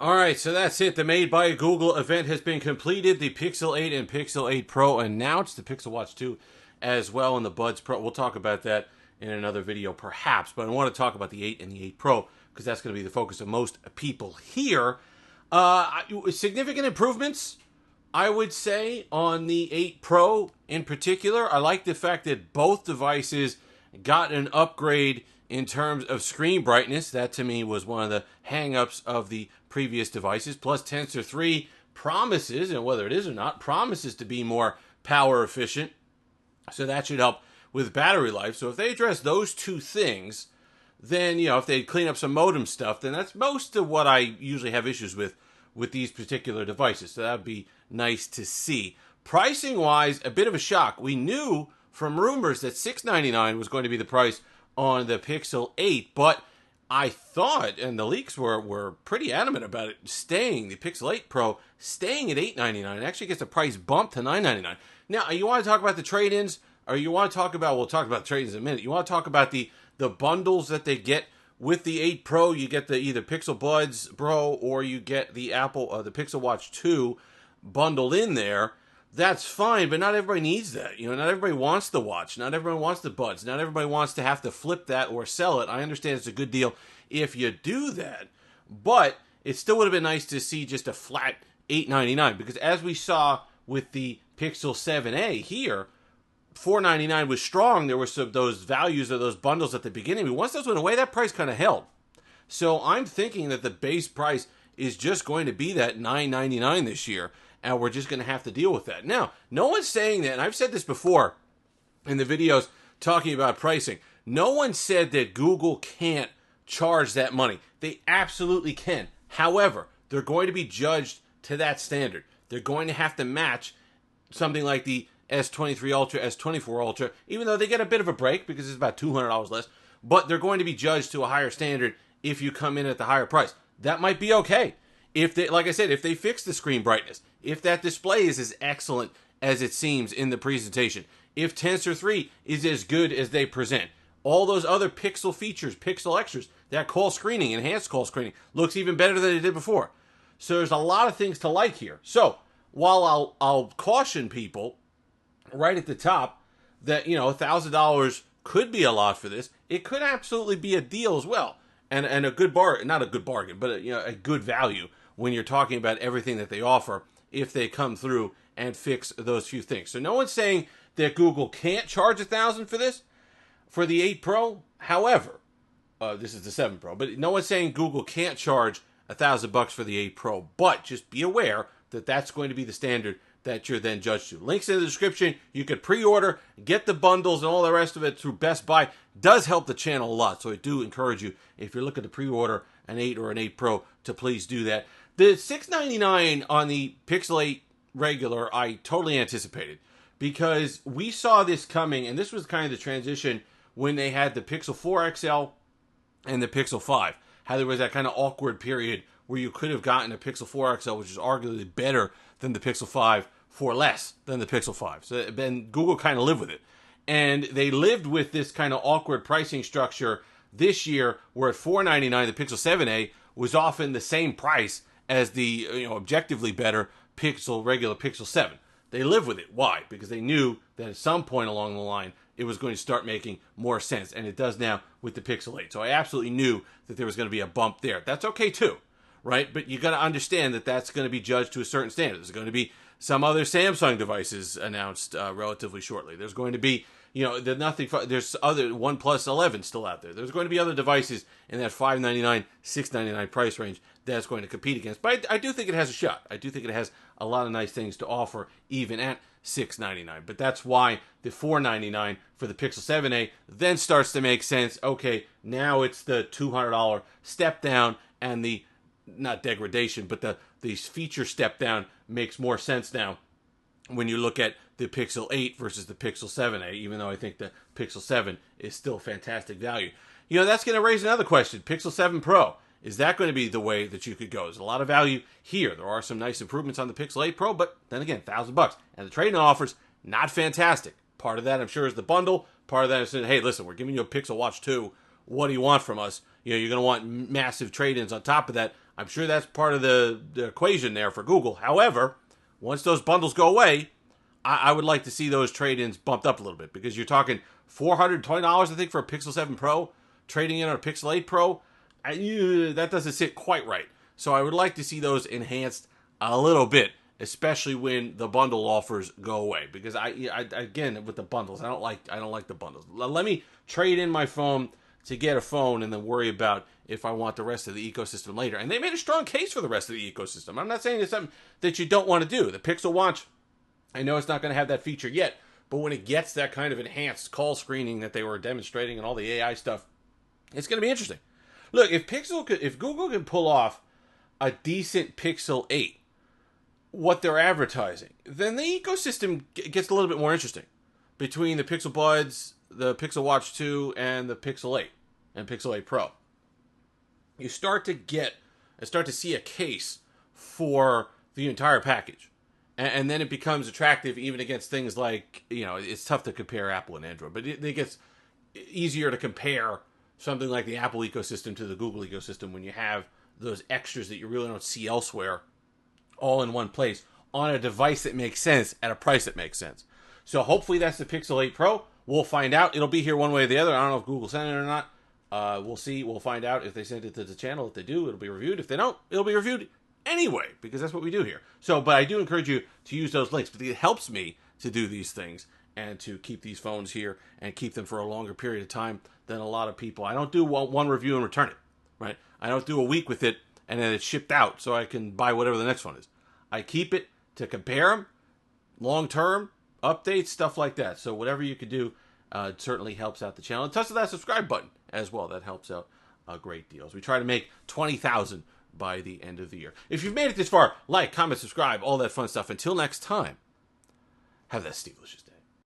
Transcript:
All right, so that's it. The Made by Google event has been completed. The Pixel 8 and Pixel 8 Pro announced. The Pixel Watch 2 as well, and the Buds Pro. We'll talk about that in another video perhaps, but I want to talk about the 8 and the 8 Pro because that's going to be the focus of most people here. Significant improvements, I would say, on the 8 Pro in particular. I like the fact that both devices got an upgrade in terms of screen brightness. That to me was one of the hang-ups of the previous devices. Plus Tensor 3 promises, and whether it is or not, promises to be more power efficient. So that should help with battery life. So if they address those two things, then, if they clean up some modem stuff, then that's most of what I usually have issues with these particular devices. So that would be nice to see. Pricing-wise, a bit of a shock. We knew from rumors that $699 was going to be the price on the Pixel 8, but I thought, and the leaks were pretty adamant about it, the Pixel 8 Pro staying at $899. It actually gets a price bump to $999. Now, you want to talk about the trade-ins, or you want to talk about, we'll talk about the trade-ins in a minute, you want to talk about the bundles that they get with the 8 Pro. You get the either Pixel Buds Pro or you get the the Pixel Watch 2 bundled in there. That's fine, but not everybody needs that. Not everybody wants the watch. Not everybody wants the buds. Not everybody wants to have to flip that or sell it. I understand it's a good deal if you do that, but it still would have been nice to see just a flat $899, because as we saw with the Pixel 7a here, $499 was strong. There were some those values of those bundles at the beginning, but once those went away, that price kind of held. So I'm thinking that the base price is just going to be that $999 this year, and we're just going to have to deal with that. Now, no one's saying that, and I've said this before in the videos talking about pricing. No one said that Google can't charge that money. They absolutely can. However, they're going to be judged to that standard. They're going to have to match something like the S23 Ultra, S24 Ultra, even though they get a bit of a break because it's about $200 less, but they're going to be judged to a higher standard if you come in at the higher price. That might be okay. If they, like I said, if they fix the screen brightness, if that display is as excellent as it seems in the presentation, if Tensor 3 is as good as they present, all those other Pixel features, Pixel extras, that call screening, enhanced call screening, looks even better than it did before. So there's a lot of things to like here. So while I'll caution people right at the top that, $1,000 could be a lot for this, it could absolutely be a deal as well. And a good not a good bargain, but a good value when you're talking about everything that they offer if they come through and fix those few things. So no one's saying that Google can't charge $1,000 for this, for the 8 Pro. However, this is the 7 Pro, but no one's saying Google can't charge $1,000 for the 8 Pro. But just be aware that that's going to be the standard that you're then judged to. Links in the description. You could pre-order, get the bundles and all the rest of it through Best Buy. Does help the channel a lot, so I do encourage you, if you're looking to pre-order an 8 or an 8 Pro, to please do that. The $699 on the Pixel 8 regular, I totally anticipated, because we saw this coming, and this was kind of the transition when they had the Pixel 4 XL and the Pixel 5. How there was that kind of awkward period where you could have gotten a Pixel 4 XL, which is arguably better than the Pixel 5, for less than the Pixel 5. So then Google kind of lived with it. And they lived with this kind of awkward pricing structure this year, where at $499, the Pixel 7a was often the same price as the objectively better regular Pixel 7. They lived with it. Why? Because they knew that at some point along the line, it was going to start making more sense. And it does now with the Pixel 8. So I absolutely knew that there was going to be a bump there. That's okay too, right? But you got to understand that that's going to be judged to a certain standard. There's going to be some other Samsung devices announced relatively shortly. There's going to be, there's other OnePlus 11 still out there. There's going to be other devices in that $599, $699 price range that's going to compete against. But I do think it has a shot. I do think it has a lot of nice things to offer, even at $699. But that's why the $499 for the Pixel 7a then starts to make sense. Okay, now it's the $200 step down, and the, not degradation, but the feature step down makes more sense now when you look at the Pixel 8 versus the Pixel 7a, even though I think the Pixel 7 is still fantastic value. That's going to raise another question. Pixel 7 Pro, is that going to be the way that you could go? There's a lot of value here. There are some nice improvements on the Pixel 8 Pro, but then again, $1,000. And the trade-in offers, not fantastic. Part of that, I'm sure, is the bundle. Part of that is saying, hey, listen, we're giving you a Pixel Watch 2. What do you want from us? You're going to want massive trade-ins on top of that. I'm sure that's part of the equation there for Google. However, once those bundles go away, I would like to see those trade-ins bumped up a little bit, because you're talking $420, I think, for a Pixel 7 Pro, trading in on a Pixel 8 Pro. That doesn't sit quite right. So I would like to see those enhanced a little bit, especially when the bundle offers go away. Because I again, with the bundles, I don't like the bundles. Let me trade in my phone to get a phone and then worry about if I want the rest of the ecosystem later. And they made a strong case for the rest of the ecosystem. I'm not saying it's something that you don't want to do. The Pixel Watch, I know it's not going to have that feature yet, but when it gets that kind of enhanced call screening that they were demonstrating and all the AI stuff, it's going to be interesting. Look, if Google can pull off a decent Pixel 8, what they're advertising, then the ecosystem gets a little bit more interesting between the Pixel Buds, the Pixel Watch 2, and the Pixel 8 and Pixel 8 Pro. You start to see a case for the entire package. And then it becomes attractive even against things like, it's tough to compare Apple and Android, but it gets easier to compare something like the Apple ecosystem to the Google ecosystem when you have those extras that you really don't see elsewhere all in one place on a device that makes sense at a price that makes sense. So hopefully that's the Pixel 8 Pro. We'll find out. It'll be here one way or the other. I don't know if Google sent it or not. We'll see. We'll find out if they send it to the channel. If they do, it'll be reviewed. If they don't, it'll be reviewed anyway, because that's what we do here. So, but I do encourage you to use those links, because it helps me to do these things and to keep these phones here and keep them for a longer period of time than a lot of people. I don't do one review and return it, right? I don't do a week with it and then it's shipped out so I can buy whatever the next one is. I keep it to compare them, long-term, updates, stuff like that. So whatever you could do certainly helps out the channel. And touch that subscribe button as well. That helps out a great deal. As we try to make 20,000 by the end of the year. If you've made it this far, like, comment, subscribe, all that fun stuff. Until next time, have that Steve-licious day.